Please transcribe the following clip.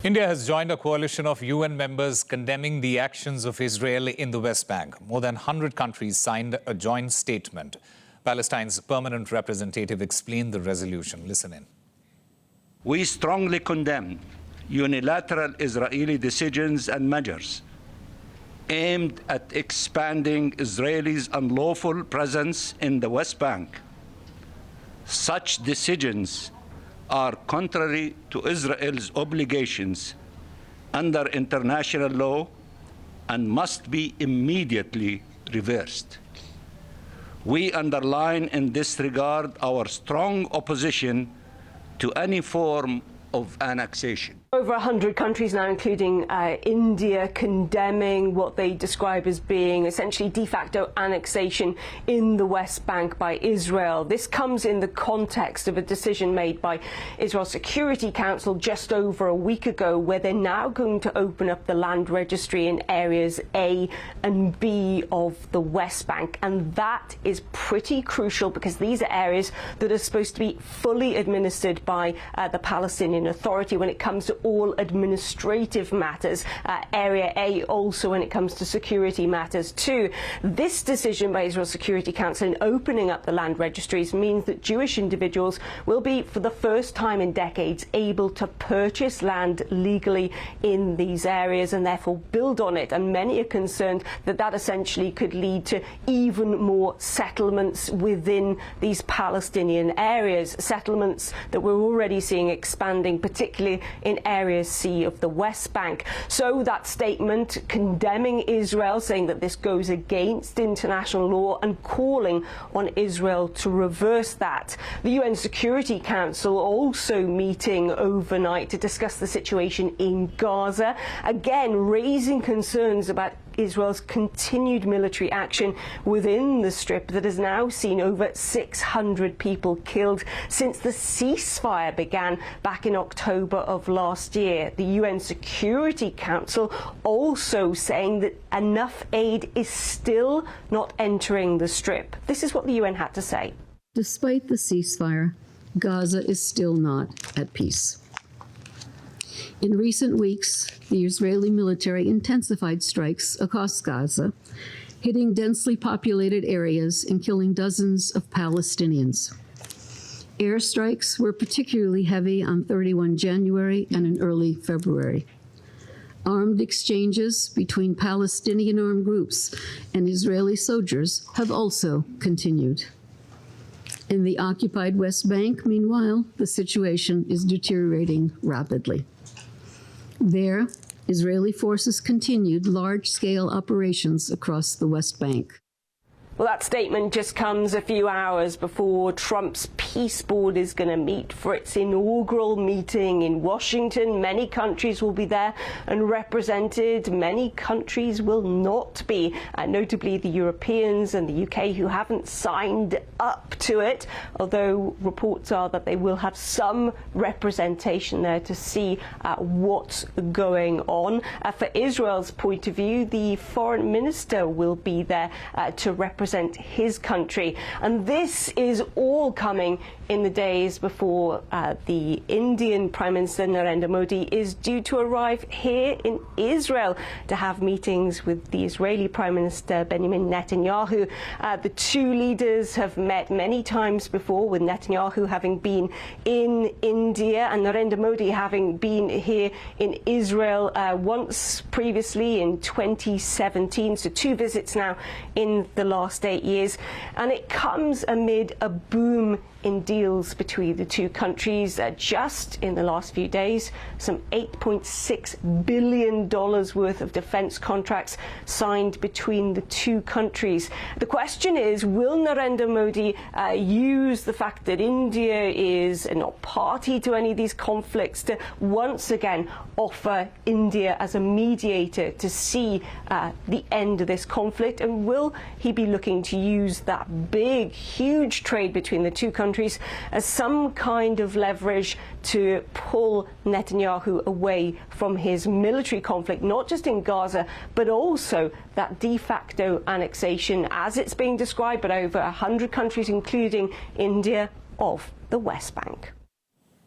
India has joined a coalition of UN members condemning the actions of Israel in the West Bank. More than 100 countries signed a joint statement. Palestine's permanent representative explained the resolution. Listen in. We strongly condemn unilateral Israeli decisions and measures aimed at expanding Israel's unlawful presence in the West Bank. Such decisions are contrary to Israel's obligations under international law and must be immediately reversed. We underline in this regard our strong opposition to any form of annexation. Over 100 countries now, including India, condemning what they describe as being essentially de facto annexation in the West Bank by Israel. This comes in the context of a decision made by Israel's Security Council just over a week ago, where they're now going to open up the land registry in areas A and B of the West Bank. And that is pretty crucial because these are areas that are supposed to be fully administered by the Palestinian Authority when it comes to all administrative matters. Area A also when it comes to security matters too. This decision by Israel's Security Council in opening up the land registries means that Jewish individuals will be, for the first time in decades, able to purchase land legally in these areas and therefore build on it. And many are concerned that that essentially could lead to even more settlements within these Palestinian areas, settlements that we're already seeing expanding, particularly in Area C of the West Bank. So that statement condemning Israel, saying that this goes against international law and calling on Israel to reverse that. The UN Security Council also meeting overnight to discuss the situation in Gaza, again raising concerns about Israel's continued military action within the Strip that has now seen over 600 people killed since the ceasefire began back in October of last year. The UN Security Council also saying that enough aid is still not entering the Strip. This is what the UN had to say. Despite the ceasefire, Gaza is still not at peace. In recent weeks, the Israeli military intensified strikes across Gaza, hitting densely populated areas and killing dozens of Palestinians. Airstrikes were particularly heavy on 31 January and in early February. Armed exchanges between Palestinian armed groups and Israeli soldiers have also continued. In the occupied West Bank, meanwhile, the situation is deteriorating rapidly. There, Israeli forces continued large-scale operations across the West Bank. Well, that statement just comes a few hours before Trump's peace board is going to meet for its inaugural meeting in Washington. Many countries will be there and represented. Many countries will not be, notably the Europeans and the UK, who haven't signed up to it, although reports are that they will have some representation there to see what's going on. For Israel's point of view, the foreign minister will be there to represent his country. And this is all coming in the days before the Indian Prime Minister Narendra Modi is due to arrive here in Israel to have meetings with the Israeli Prime Minister Benjamin Netanyahu. The two leaders have met many times before, with Netanyahu having been in India and Narendra Modi having been here in Israel once previously in 2017. So two visits now in the last 8 years, and it comes amid a boom in deals between the two countries. Just in the last few days, some $8.6 billion worth of defense contracts signed between the two countries. The question is, will Narendra Modi use the fact that India is not party to any of these conflicts to once again offer India as a mediator to see the end of this conflict? And will he be looking to use that big, huge trade between the two countries as some kind of leverage to pull Netanyahu away from his military conflict, not just in Gaza, but also that de facto annexation, as it's being described by over 100 countries, including India, of the West Bank?